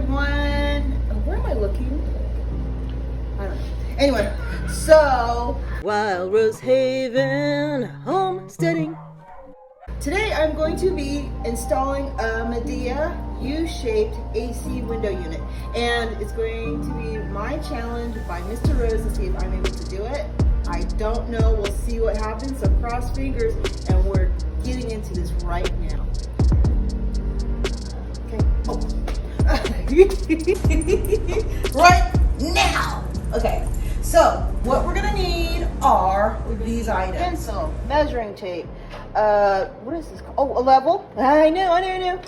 everyone. Oh, where am I looking? I don't know. Anyway, so Wild Rose Haven Homesteading. today I'm going to be installing a Midea U-shaped AC window unit, and it's going to be my challenge by Mr. Rose to see if I'm able to do it. I don't know. We'll see what happens. So cross fingers, and we're getting into this right now. Okay. Oh. Right now. Okay. So what we're gonna need are these items: pencil, measuring tape. What is this called? Oh, a level. I knew.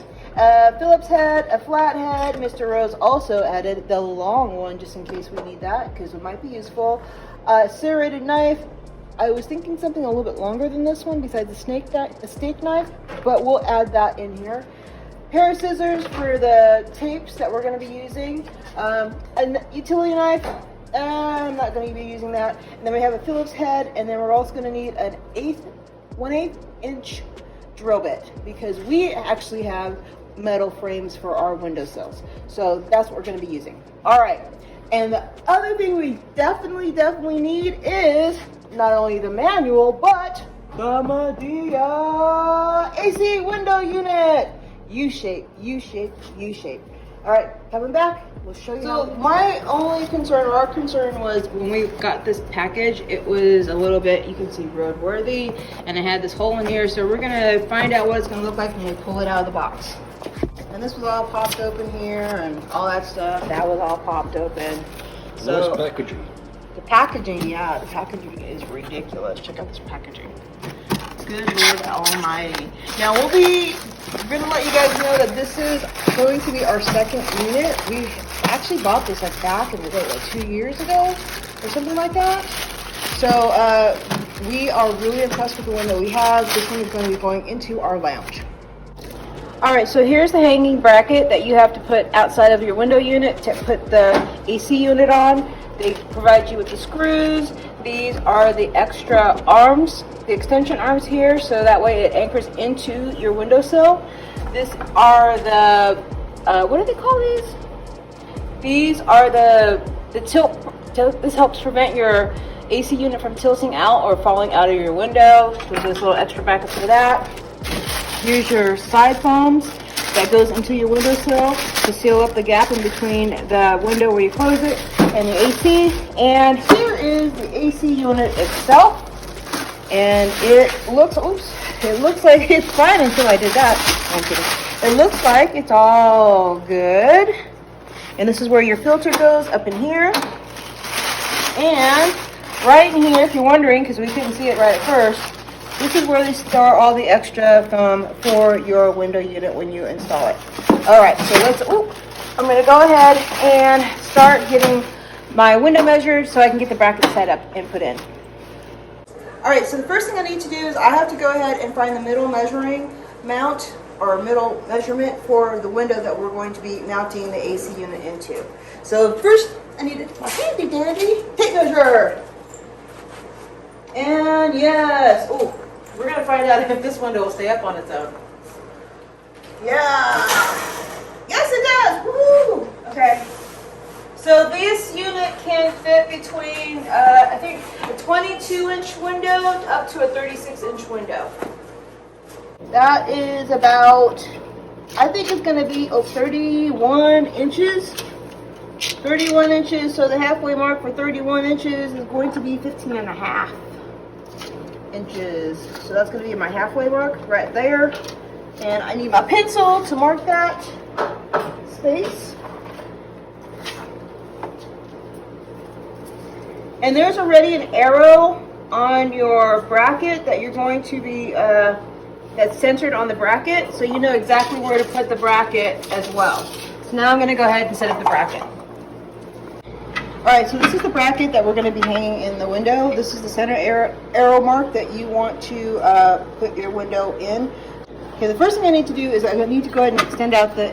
Phillips head, a flat head. Mr. Rose also added the long one just in case we need that because it might be useful. Serrated knife. I was thinking something a little bit longer than this one besides a steak knife, but we'll add that in here. Pair of scissors for the tapes that we're going to be using. A utility knife. I'm not going to be using that. And then we have a Phillips head, and then we're also going to need an 1/8 inch drill bit because we actually have metal frames for our windowsills. So that's what we're going to be using. All right. And the other thing we definitely need is not only the manual, but the Midea AC window unit. U-shape. All right, coming back, we'll show you. So my only concern, or our concern, was when we got this package, it was a little bit, you can see, roadworthy, and it had this hole in here. So we're gonna find out what it's gonna look like when we pull it out of the box. And this was all popped open here, and all that stuff. That was all popped open. So nice packaging. The packaging, yeah, the packaging is ridiculous. Check out this packaging. Good Lord Almighty. Now we're gonna let you guys know that this is going to be our second unit. We actually bought this like back in the day, like 2 years ago or something like that. So we are really impressed with the one that we have. This one is going to be going into our lounge. All right, so here's the hanging bracket that you have to put outside of your window unit to put the AC unit on. They provide you with the screws. These are the extra arms, the extension arms here, so that way it anchors into your windowsill. These are the, what do they call these? These are the tilt. This helps prevent your AC unit from tilting out or falling out of your window. So there's little extra brackets for that. Here's your side foams that goes into your windowsill to seal up the gap in between the window where you close it and the AC. And here is the AC unit itself. And it looks like it's fine until I did that. I'm kidding. It looks like it's all good. And this is where your filter goes, up in here. And right in here, if you're wondering, because we couldn't see it right at first, this is where they store all the extra foam for your window unit when you install it. All right, so I'm gonna go ahead and start getting my window measured so I can get the bracket set up and put in. All right, so the first thing I need to do is I have to go ahead and find the middle measuring mount or middle measurement for the window that we're going to be mounting the AC unit into. So first I need my handy dandy tape measure. And yes, we're gonna find out if this window will stay up on its own. Yeah, yes it does, woo! Okay, so this unit can fit between, I think, a 22-inch window up to a 36-inch window. That is about, I think it's gonna be 31 inches. 31 inches, so the halfway mark for 31 inches is going to be 15.5 inches. So that's going to be my halfway mark right there. And I need my pencil to mark that space. And there's already an arrow on your bracket that you're going to be, that's centered on the bracket. So you know exactly where to put the bracket as well. So now I'm going to go ahead and set up the bracket. Alright, so this is the bracket that we're going to be hanging in the window. This is the center arrow mark that you want to put your window in. Okay, the first thing I need to do is I need to go ahead and extend out the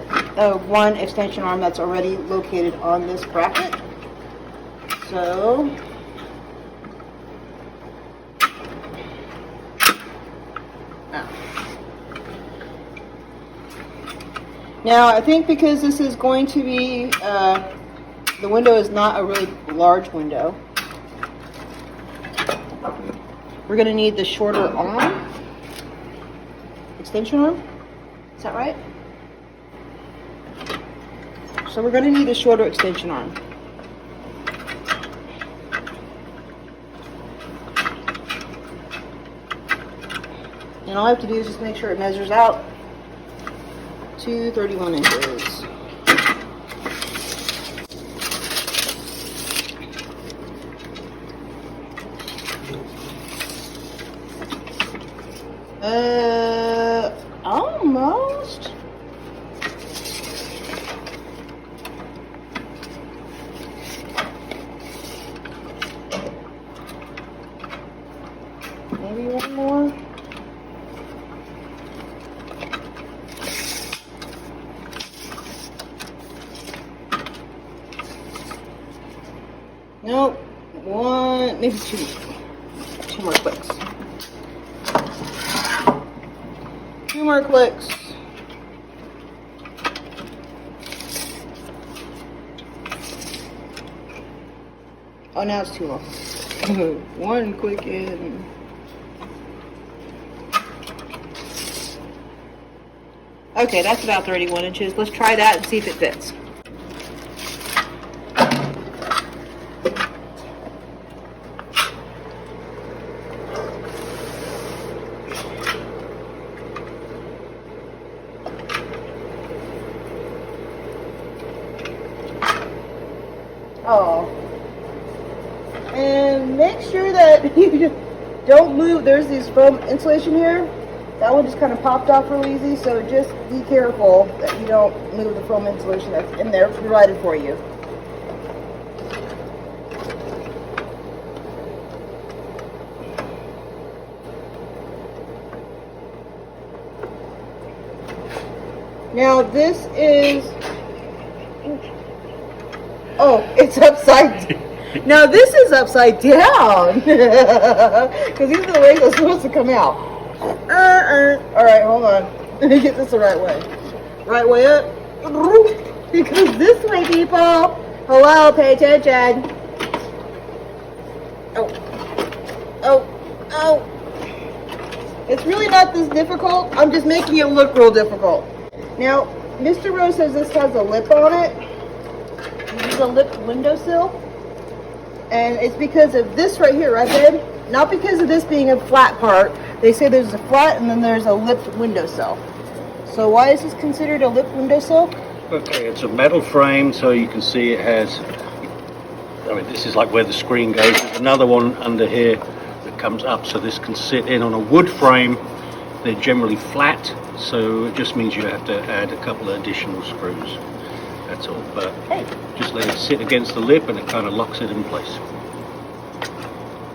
one extension arm that's already located on this bracket. So, Now, I think because this is going to be, the window is not a really large window, we're going to need the shorter arm, extension arm. Is that right? So we're going to need a shorter extension arm. And all I have to do is just make sure it measures out to 31 inches. Almost. Maybe one more. Nope. One, maybe two. Two more clicks. Two more clicks. Oh, now it's too long. One click in. Okay, that's about 31 inches. Let's try that and see if it fits. Oh. And make sure that you don't move. There's this foam insulation here. That one just kind of popped off real easy, so just be careful that you don't move the foam insulation that's in there provided for you. Now this is, oh, it's upside down. Now this is upside down because these are the ways it's supposed to come out. All right, hold on. Let me get this the right way. Right way up. Because this way, people. Hello, pay attention. Oh. Oh. Oh. It's really not this difficult. I'm just making it look real difficult. Now, Mr. Rose says this has a lip on it. This is a lip windowsill. And it's because of this right here, right, babe? Not because of this being a flat part. They say there's a flat and then there's a lipped windowsill. So why is this considered a lipped windowsill? Okay, it's a metal frame, so you can see it has, I mean, this is like where the screen goes. There's another one under here that comes up, so this can sit in. On a wood frame, they're generally flat, so it just means you have to add a couple of additional screws. That's all, but just let it sit against the lip and it kind of locks it in place.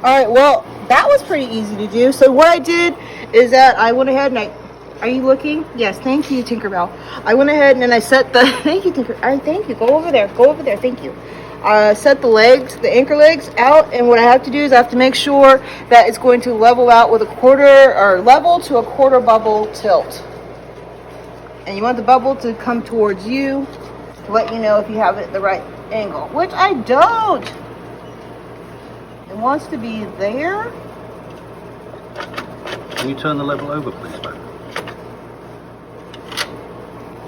Alright, well, that was pretty easy to do. So what I did is that I went ahead and are you looking? Yes, thank you, Tinkerbell. I went ahead and I set the, thank you, Tinkerbell. Thank you, go over there, thank you. Set the legs, the anchor legs out, and what I have to do is I have to make sure that it's going to level out with a quarter, or level to a quarter bubble tilt. And you want the bubble to come towards you to let you know if you have it at the right angle, which I don't. It wants to be there. Can you turn the level over, please, back?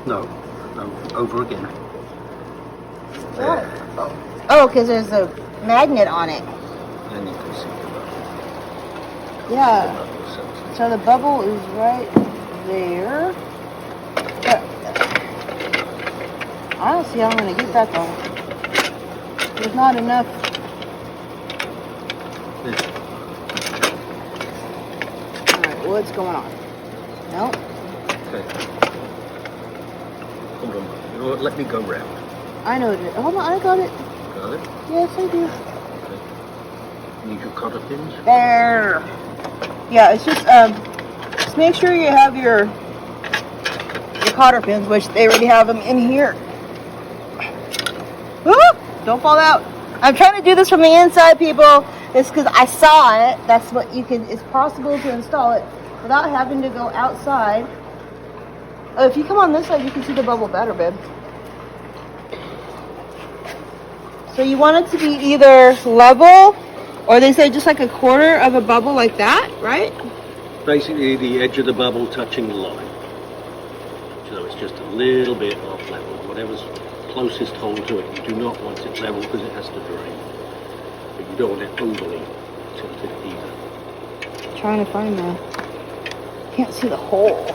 No, over again. There. Oh, because there's a magnet on it. Then you can see the bubble. Yeah. So the bubble is right there. I don't see how I'm going to get that though. There's not enough. Alright, what's going on? No? Okay. Hold on. You know what? Let me go round. I know it is. Hold on, I got it. Got it? Yes, I do. Okay. Need your cotter pins? There. Yeah, it's just make sure you have your cotter pins, which they already have them in here. Woo! Don't fall out. I'm trying to do this from the inside, people. It's because I saw it. That's what you can. It's possible to install it without having to go outside Oh, if you come on this side, you can see the bubble better, babe. So you want it to be either level, or they say just like a quarter of a bubble like that, right? Basically the edge of the bubble touching the line. So it's just a little bit off level. Whatever's closest hole to it, you do not want it level because it has to drain. But you don't want it overly tilted either. Trying to find the, can't see the hole.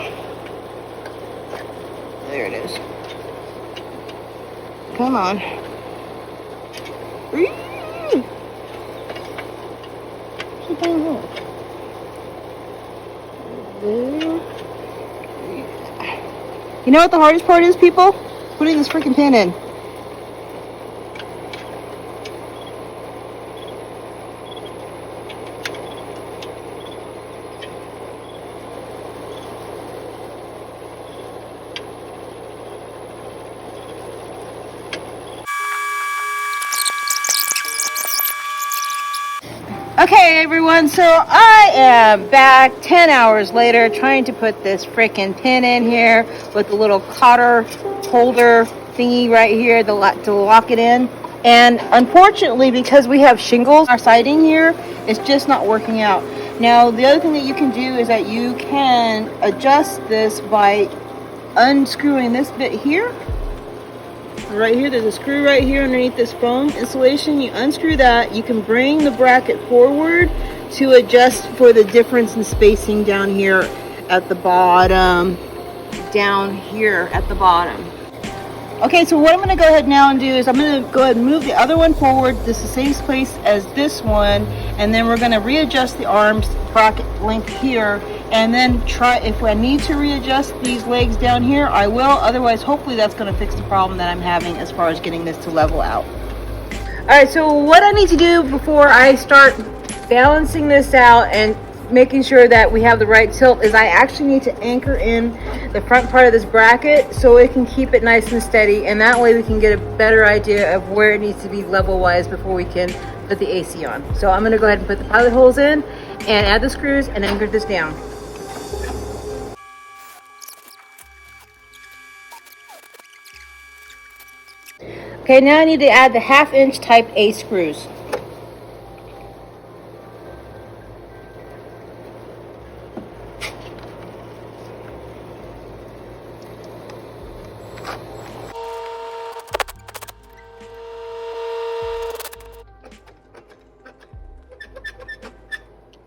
There it is. Come on. You know what the hardest part is, people? Putting this freaking pin in. Okay, everyone, so I am back 10 hours later trying to put this freaking pin in here with the little cotter holder thingy right here to lock it in. And unfortunately, because we have shingles, our siding here, it's just not working out. Now, the other thing that you can do is that you can adjust this by unscrewing this bit here. Right here, there's a screw right here underneath this foam insulation. You unscrew that, you can bring the bracket forward to adjust for the difference in spacing down here at the bottom. Down here at the bottom. Okay, so what I'm going to go ahead now and do is I'm going to go ahead and move the other one forward. This is the same place as this one, and then we're going to readjust the arms bracket length here, and then try, if I need to readjust these legs down here, I will. Otherwise, hopefully that's going to fix the problem that I'm having as far as getting this to level out. All right, so what I need to do before I start balancing this out and making sure that we have the right tilt is I actually need to anchor in the front part of this bracket so it can keep it nice and steady, and that way we can get a better idea of where it needs to be level wise before we can put the AC on. So I'm going to go ahead and put the pilot holes in and add the screws and anchor this down. Okay, now I need to add the 1/2 inch type A screws.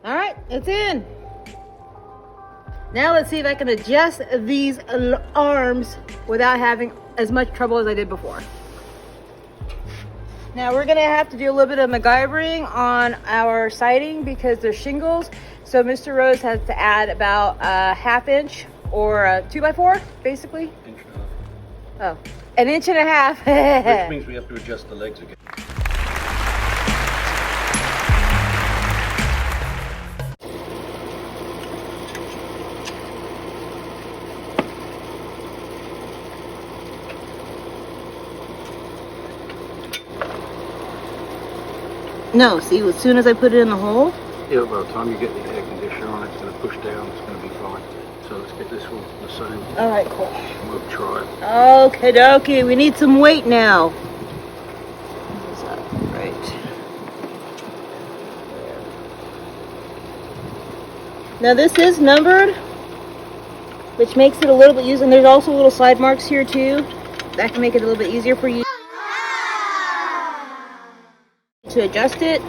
All right, it's in. Now let's see if I can adjust these arms without having as much trouble as I did before. Now we're gonna have to do a little bit of MacGyvering on our siding because there's shingles. So Mr. Rose has to add about a 1/2 inch or a 2x4, basically. Inch and a half. Oh, an inch and a half. Which means we have to adjust the legs again. No, see, as soon as I put it in the hole. Yeah, by the time you get the air conditioner on, it's going to push down, it's going to be fine. So let's get this one the same. All right, cool. We'll try it. Okay, dokie, we need some weight now. Is that right? Now this is numbered, which makes it a little bit easier. And there's also little side marks here too. That can make it a little bit easier for you to adjust it.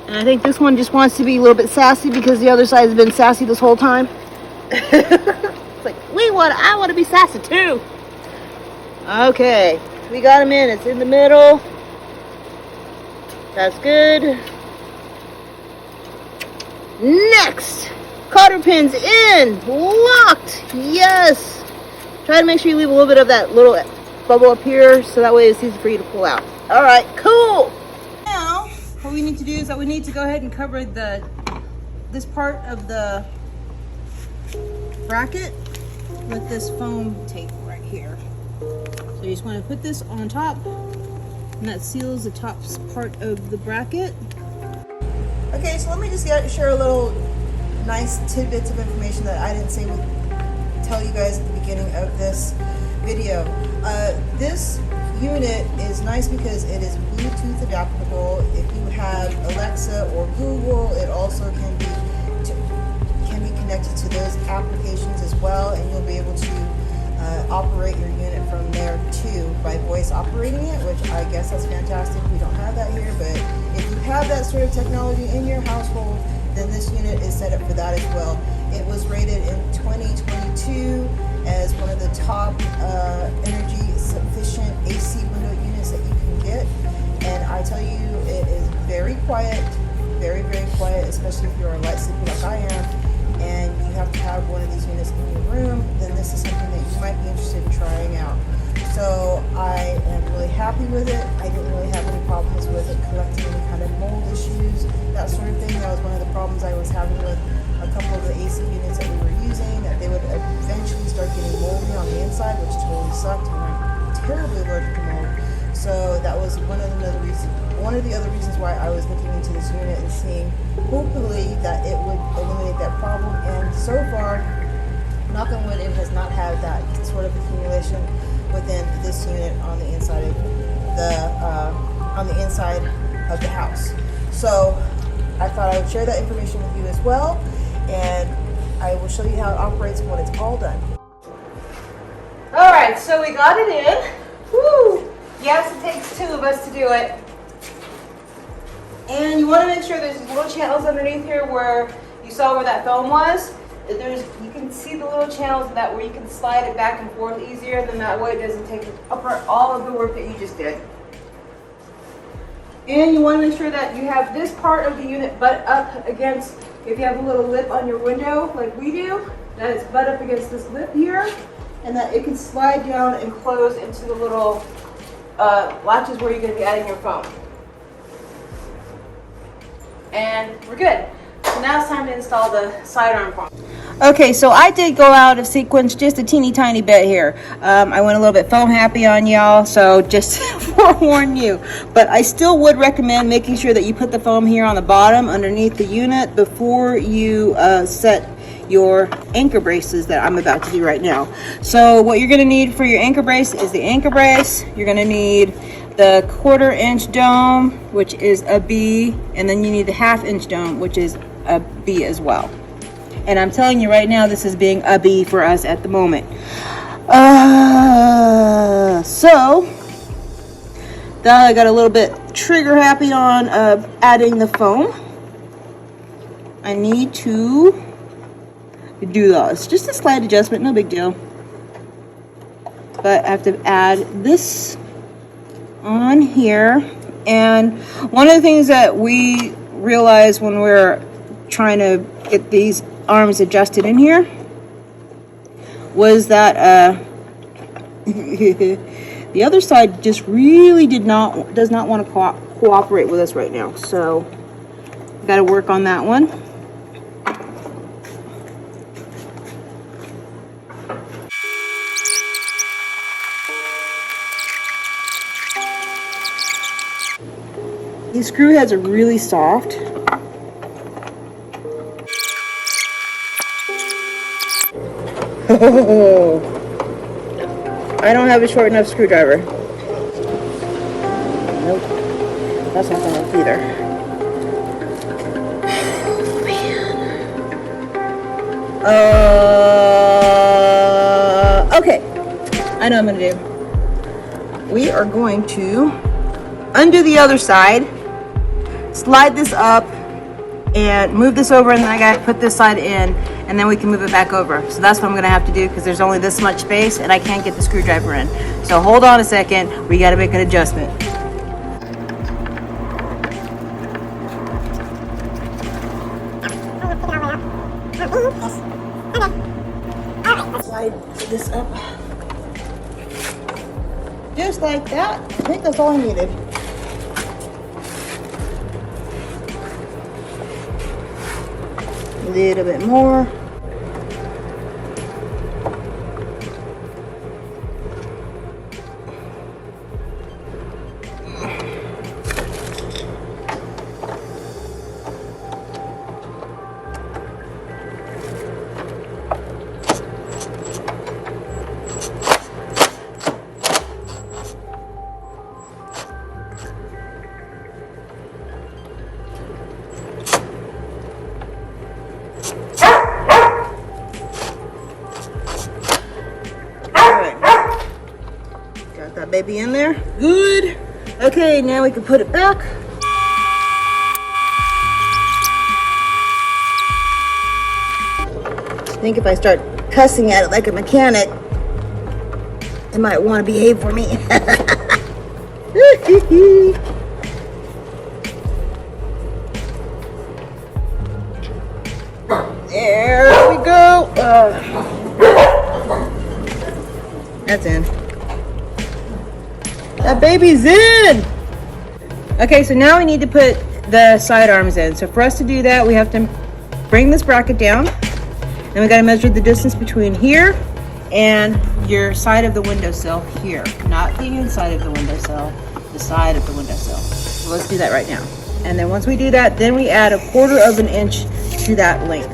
And I think this one just wants to be a little bit sassy because the other side has been sassy this whole time. It's like, I want to be sassy too. Okay, we got him in. It's in the middle. That's good. Next, cotter pins in, locked. Yes. Try to make sure you leave a little bit of that little bubble up here so that way it's easy for you to pull out. All right, cool. Now, what we need to do is that we need to go ahead and cover this part of the bracket with this foam tape right here. So you just want to put this on top And that seals the top part of the bracket. Okay, so let me just share a little nice tidbits of information that I didn't tell you guys at the beginning of this video. This unit is nice because it is Bluetooth adaptable. If you have Alexa or Google, it also can be connected to those applications as well, and you'll be able to operate your unit from there too by voice operating it, which I guess that's fantastic. We don't have that here, but if you have that sort of technology in your household, then this unit is set up for that as well. It was rated in 2022 as one of the top energy sufficient AC window units that you can get, and I tell you, it is very quiet, very, very quiet, especially if you're a light sleeper like I am and you have to have one of these units in your room. Then this is something that you might be interested in trying out. So I am really happy with it. I didn't really have any problems with it collecting any kind of mold issues, that sort of thing. That was one of the problems I was having with a couple of the AC units that we were using, that they would eventually start getting moldy on the inside, which totally sucked, and I'm terribly allergic to mold. So that was one of the other reasons why I was looking into this unit and seeing, hopefully, that it would eliminate that problem. And so far, knock on wood, it has not had that sort of accumulation within this unit on the inside of the house. So I thought I would share that information with you as well, and I will show you how it operates when it's all done. All right, so we got it in. Woo! Yes, it takes two of us to do it. And you want to make sure there's these little channels underneath here where you saw where that foam was. You can see the little channels that where you can slide it back and forth easier, and then that way it doesn't take apart all of the work that you just did. And you want to make sure that you have this part of the unit butt up against, if you have a little lip on your window like we do, that it's butt up against this lip here, and that it can slide down and close into the little latches where you're going to be adding your foam. And we're good. So now it's time to install the sidearm foam. Okay, so I did go out of sequence just a teeny tiny bit here. I went a little bit foam happy on y'all, so just forewarn you. But I still would recommend making sure that you put the foam here on the bottom underneath the unit before you set your anchor braces that I'm about to do right now. So what you're going to need for your anchor brace is the anchor brace. You're going to need the 1/4 inch dome, which is a B, and then you need the 1/2 inch dome, which is a B as well. And I'm telling you right now, this is being a B for us at the moment. So I got a little bit trigger happy on adding the foam. I need to do this. Just a slight adjustment, no big deal. But I have to add this on here. And one of the things that we realized when we're trying to get these arms adjusted in here was that the other side just really does not want to cooperate with us right now. So got to work on that one. These screw heads are really soft. Oh, I don't have a short enough screwdriver. Nope, that's not gonna work either. Okay, I know what I'm gonna do. We are going to undo the other side, slide this up, and move this over, and then I gotta put this side in, and then we can move it back over. So that's what I'm gonna have to do, because there's only this much space and I can't get the screwdriver in. So hold on a second, we gotta make an adjustment. Slide this up. Just like that. I think that's all I needed. A little bit more. baby in there. Good. Okay, now we can put it back. I think if I start cussing at it like a mechanic, it might want to behave for me. There we go. That's in. That baby's in. Okay, so now we need to put the side arms in. So for us to do that, we have to bring this bracket down. Then we got to measure the distance between here and your side of the windowsill here. Not the inside of the windowsill, the side of the windowsill. So let's do that right now. And then once we do that, then we add 1/4 of an inch to that length.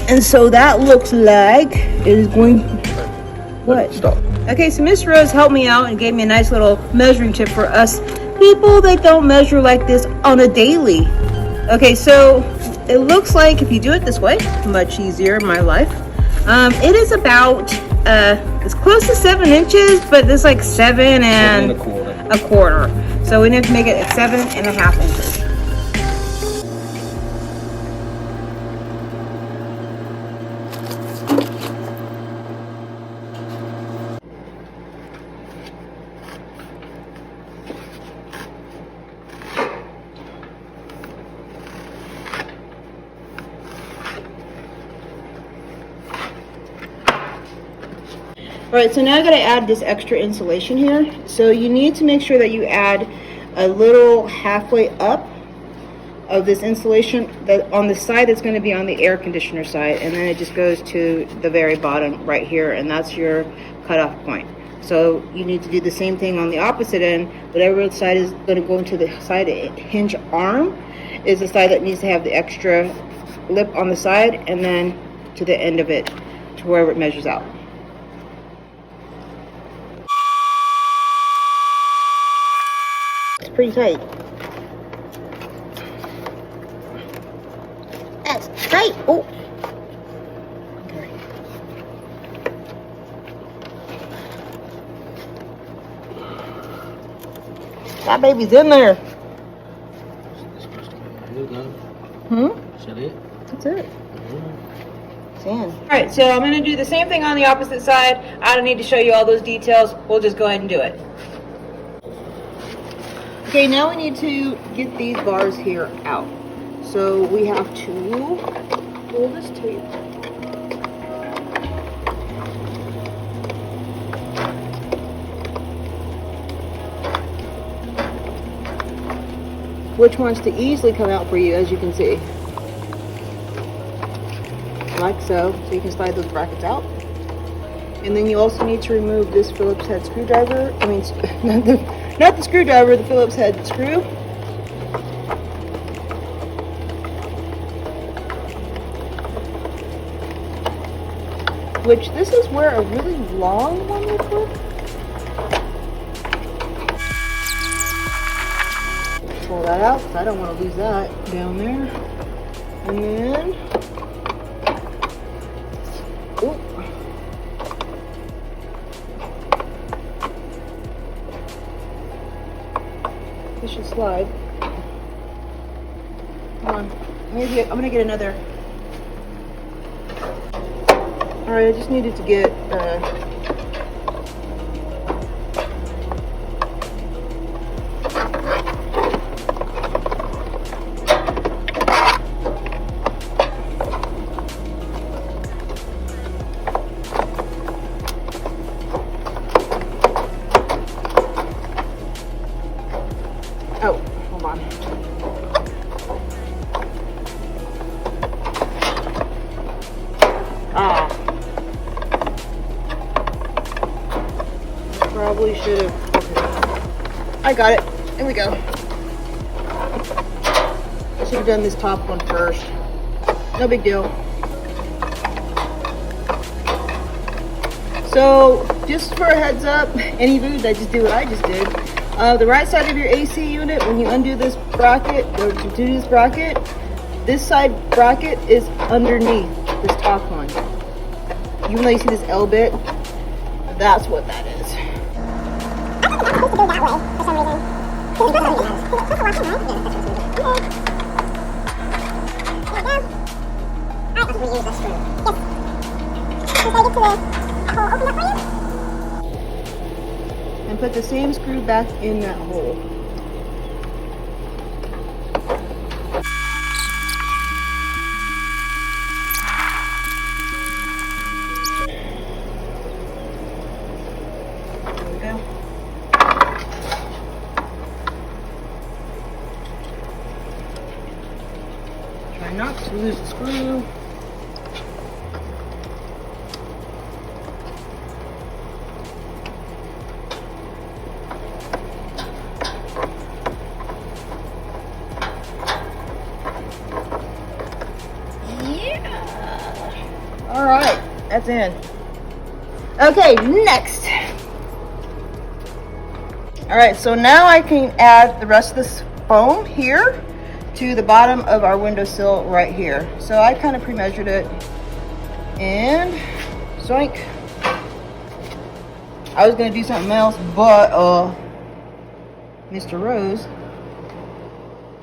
And so that looks like it is going. What? Stop. Okay, so Miss Rose helped me out and gave me a nice little measuring tip for us people that don't measure like this on a daily. Okay, so it looks like if you do it this way, much easier in my life. It is about it's close to 7 inches, but it's like 7 and 1/4. So we need to make it 7.5 inches. All right, so now I gotta add this extra insulation here. So you need to make sure that you add a little halfway up of this insulation that on the side that's gonna be on the air conditioner side, and then it just goes to the very bottom right here, and that's your cutoff point. So you need to do the same thing on the opposite end. Whatever side is gonna go into the side hinge arm is the side that needs to have the extra lip on the side, and then to the end of it, to wherever it measures out. It's pretty tight. That's tight. Oh. Okay. That baby's in there. Hmm? Is that it? That's it. It's in. All right, so I'm going to do the same thing on the opposite side. I don't need to show you all those details. We'll just go ahead and do it. Okay, now we need to get these bars here out. So we have to pull this tape. Which wants to easily come out for you, as you can see. Like so. So you can slide those brackets out. And then you also need to remove this Phillips head screwdriver. I mean, not the screwdriver, the Phillips head screw. Which this is where a really long one would work. Pull that out because I don't want to lose that down there. And then, ooh. This should slide. Come on. I'm gonna get another. Alright, I just needed to get oh, hold on. Ah. Probably should have. I got it. Here we go. I should have done this top one first. No big deal. So, just for a heads up, any of you that just do what I just did, the right side of your AC unit, when you undo this bracket, or to do this bracket, this side bracket is underneath this top one. Even though you see this L bit, That's what that is. And put the same screw back in that hole. There we go. Try not to lose the screw. All right, that's in. Okay, next. All right, so now I can add the rest of this foam here to the bottom of our windowsill right here. So I kind of pre-measured it, and zoink. I was gonna do something else, but Mr. Rose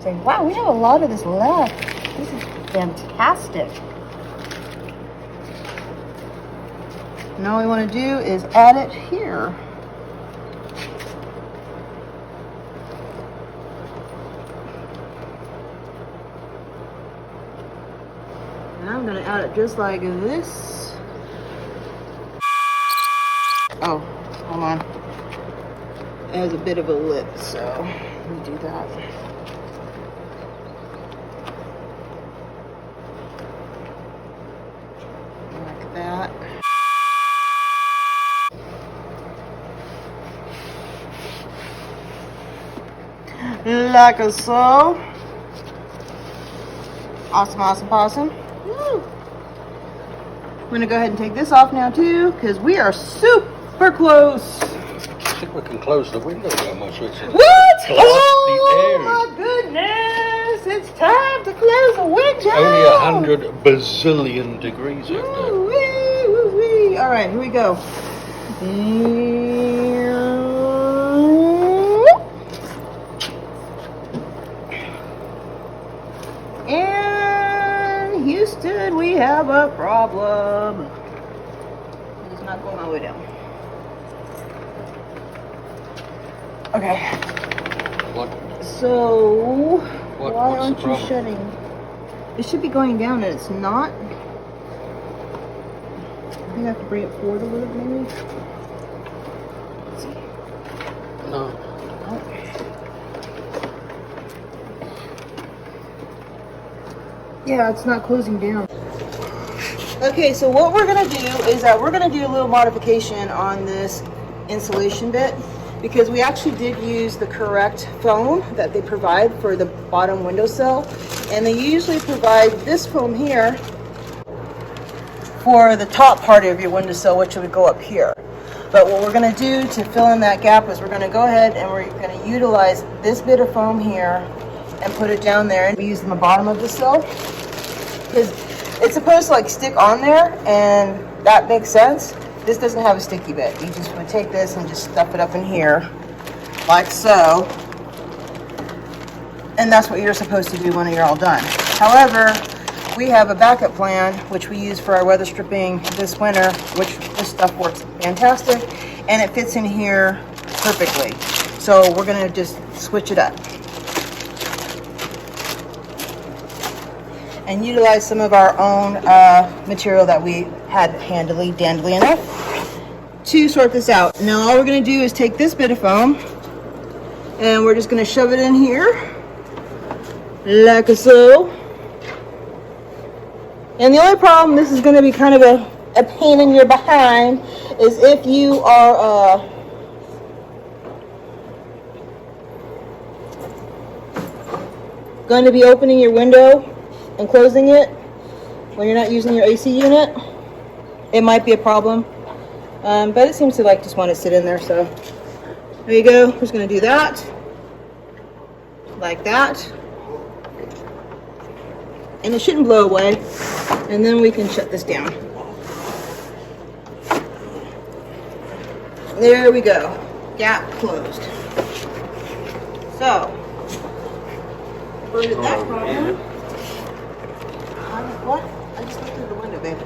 saying, wow, we have a lot of this left. This is fantastic. Now all we want to do is add it here. And I'm going to add it just like this. Oh, hold on. It has a bit of a lip, so let me do that. Like that. Like so. Awesome, awesome, awesome. Woo. I'm gonna go ahead and take this off now too, because we are super close. I think we can close the window now, my switch. What? Oh my goodness! It's time to close the window. Only 100 bazillion degrees out there. Woo-wee, woo-wee. All right, here we go. And Houston, we have a problem. It's not going all the way down. Okay. What? So, why what's aren't the you problem? shutting? It should be going down and it's not. I think I have to bring it forward a little bit, maybe. Let's see. No. Yeah, it's not closing down. Okay, so what we're gonna do is that we're gonna do a little modification on this insulation bit, because we actually did use the correct foam that they provide for the bottom windowsill, and they usually provide this foam here for the top part of your windowsill, which would go up here. But what we're going to do to fill in that gap is we're going to go ahead and we're going to utilize this bit of foam here and put it down there, and we use in the bottom of the sill, because it's supposed to like stick on there, and that makes sense. This doesn't have a sticky bit. You just would take this and just stuff it up in here like so, and that's what you're supposed to do when you're all done. However, we have a backup plan which we use for our weather stripping this winter, which this stuff works fantastic and it fits in here perfectly. So we're going to just switch it up and utilize some of our own material that we had handily dandly enough to sort this out. Now all we're going to do is take this bit of foam and we're just going to shove it in here like so. And the only problem, this is going to be kind of a pain in your behind, is if you are going to be opening your window and closing it when you're not using your AC unit, it might be a problem. But it seems to like just want to sit in there, so there you go. We're just going to do that, like that. And it shouldn't blow away, and then we can shut this down. There we go. Gap closed. So, averted that problem. What? I just looked through the window, babe.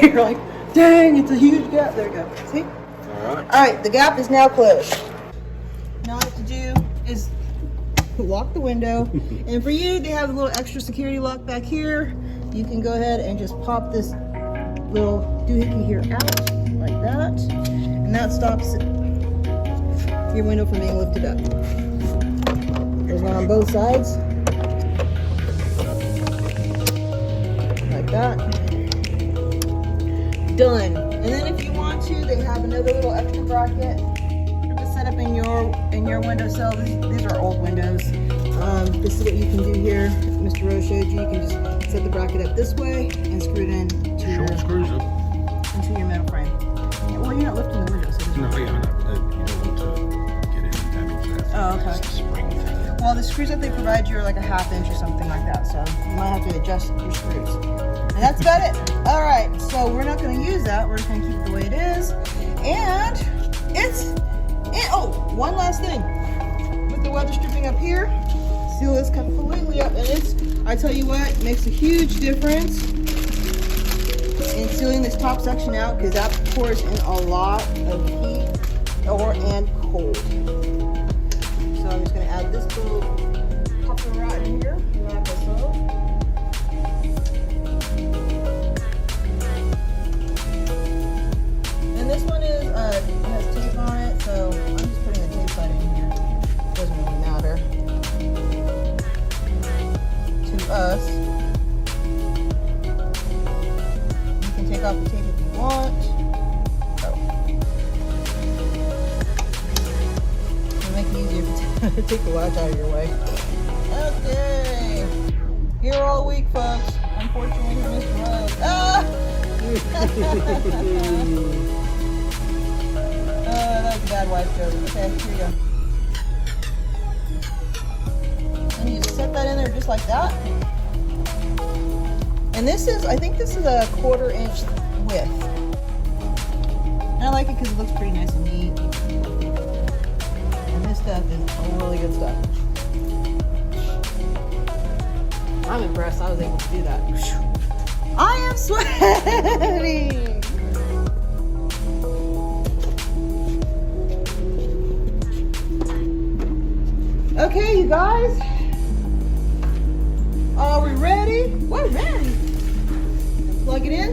You're like, dang, it's a huge gap. There we go. See? Alright, the gap is now closed. Now what I have to do is lock the window. And for you, they have a little extra security lock back here. You can go ahead and just pop this little doohickey here out, like that. And that stops your window from being lifted up. There's one on both sides. Like that. Done. And then if you want to, they have another little extra bracket to set up in your windowsill. These are old windows. This is what you can do here. Mr. Rose showed you. You can just set the bracket up this way and screw it in to your metal frame. Yeah, well, you're not lifting the window, so No, yeah, no, but you don't want to get any damage there. Oh, okay. It's a spring thing. well, the screws that they provide you are like a 1/2 inch or something like that, so you might have to adjust your screws. And that's about it. All right, so we're not going to use that. We're just going to keep it the way it is. And oh, one last thing. With the weather stripping up here, seal this completely up, and I tell you what, it makes a huge difference in sealing this top section out, because that pours in a lot of heat and cold. So I'm just going to add this little copper rod in here, like so. And this one has tape on it, so I'm just putting the tape side in here. It doesn't really matter to us. You can take off the tape if you want. It'll make it easier to take the latch out of your way. Okay. Here all week, folks. Unfortunately, we missed Rose. Ah! That's a bad wife joke. Okay, here you go. And you just set that in there just like that. And this is, I think this is a 1/4 inch width. And I like it because it looks pretty nice and neat. And this stuff is really good stuff. I'm impressed I was able to do that. I am sweating! Okay, you guys. Are we ready? We're ready. Plug it in.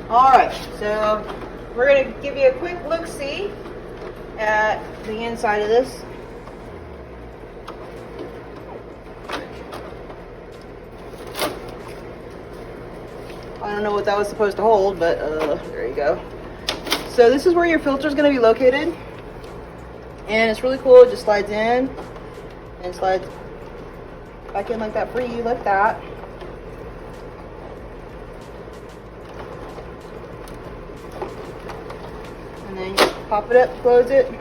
All right, so we're going to give you a quick look-see at the inside of this. I don't know what that was supposed to hold, but there you go. So this is where your filter is going to be located, and it's really cool. It just slides in and slides back in like that for you, like that. And then you pop it up, close it,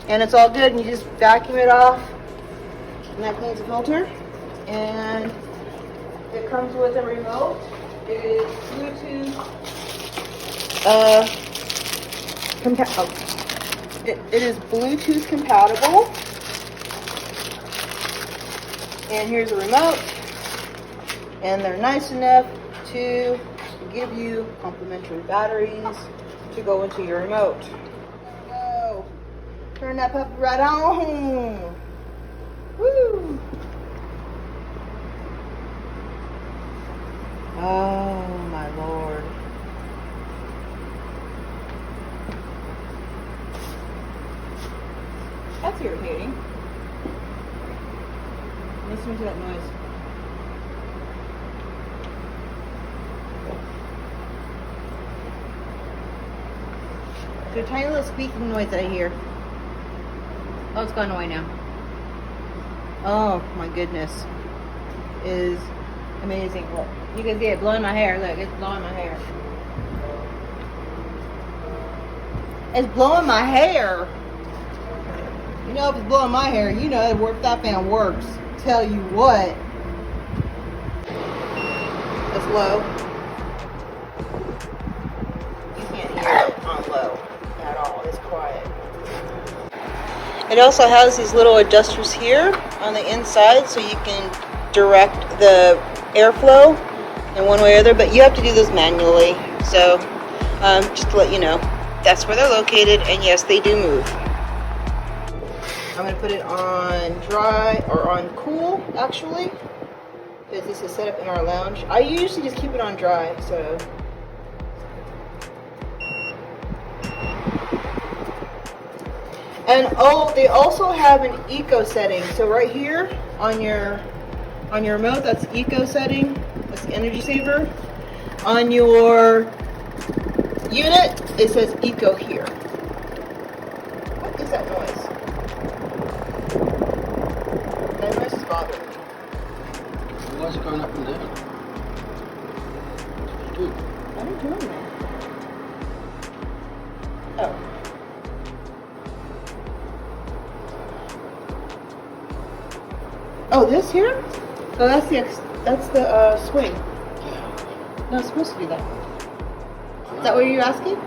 and it's all good. And you just vacuum it off, and that cleans the filter. And it comes with a remote. It is Bluetooth. It is Bluetooth compatible. And here's a remote. And they're nice enough to give you complimentary batteries to go into your remote. So, turn that puppy right on. Woo! Oh my Lord. That's irritating. Listen to that noise. There's a tiny little squeaking noise that I hear. Oh, it's gone away now. Oh my goodness. It is amazing. Look, you can see it blowing my hair. Look, it's blowing my hair. It's blowing my hair. You know, if it's blowing my hair, you know that fan works. Tell you what. That's low. You can't hear it on low at all. It's quiet. It also has these little adjusters here on the inside so you can direct the airflow in one way or other, but you have to do this manually. So just to let you know, that's where they're located, and yes, they do move. I'm going to put it on dry, or on cool actually, because this is set up in our lounge. I usually just keep it on dry, so. And oh, they also have an eco setting. So right here on your remote, that's eco setting. That's the energy saver. On your unit, it says eco here. What is that noise? That noise is bothering me. Why is it going up and down? What do you do? What are you doing there? Oh. Oh, this here? Oh, that's the swing. No, it's supposed to do that. Is that what you're asking?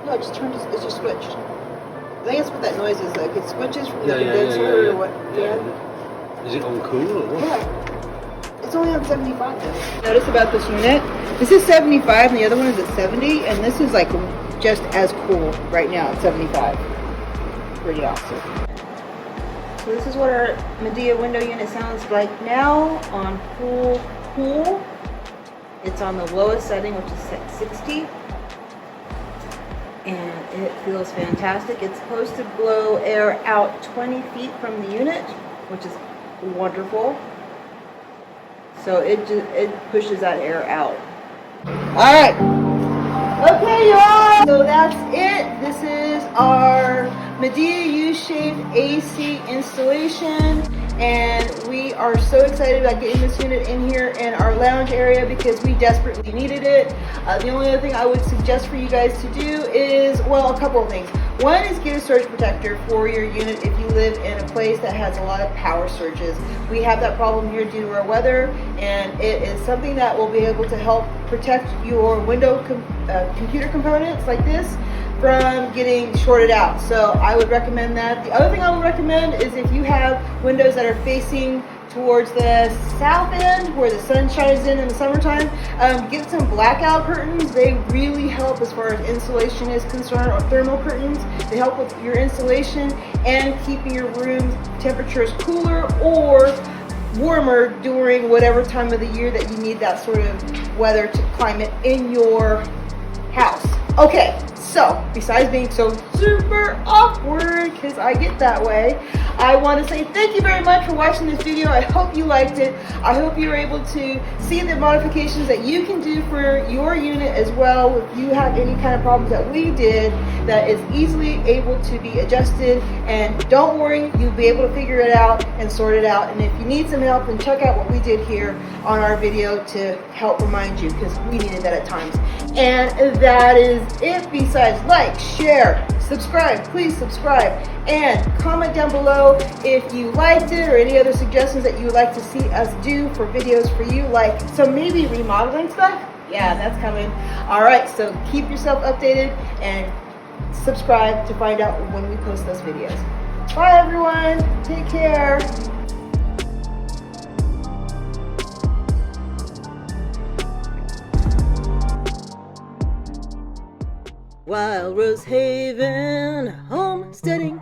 No, it just turned. It's just switched. I think that's what that noise is. Like it switches from the condenser or what? Yeah. Is it on cool or what? Yeah. It's only on 75 though. Notice about this unit. This is 75 and the other one is at 70, and this is like just as cool right now at 75. Pretty awesome. So this is what our Midea window unit sounds like now on full cool. It's on the lowest setting, which is set 60. And it feels fantastic. It's supposed to blow air out 20 feet from the unit, which is wonderful. So it pushes that air out. All right. Okay, y'all. So that's it. This is our Midea U-shaped AC installation, and we are so excited about getting this unit in here in our lounge area because we desperately needed it. The only other thing I would suggest for you guys to do is, well, a couple of things. One is get a surge protector for your unit if you live in a place that has a lot of power surges. We have that problem here due to our weather, and it is something that will be able to help protect your window computer components like this from getting shorted out. So I would recommend that. The other thing I would recommend is if you have windows that are facing towards the south end where the sun shines in the summertime, get some blackout curtains. They really help as far as insulation is concerned, or thermal curtains. They help with your insulation and keeping your room temperatures cooler or warmer during whatever time of the year that you need that sort of weather to climate in your house. Okay, so besides being so super awkward, because I get that way, I want to say thank you very much for watching this video. I hope you liked it. I hope you were able to see the modifications that you can do for your unit as well. If you have any kind of problems that we did, that is easily able to be adjusted, and don't worry, you'll be able to figure it out and sort it out. And if you need some help, then check out what we did here on our video to help remind you, because we needed that at times. And that is it. Besides, like, share, subscribe, please subscribe, and comment down below if you liked it or any other suggestions that you would like to see us do for videos for you, like some maybe remodeling stuff. Yeah, that's coming. All right, so keep yourself updated and subscribe to find out when we post those videos. Bye everyone, take care. Wild Rose Haven Homesteading.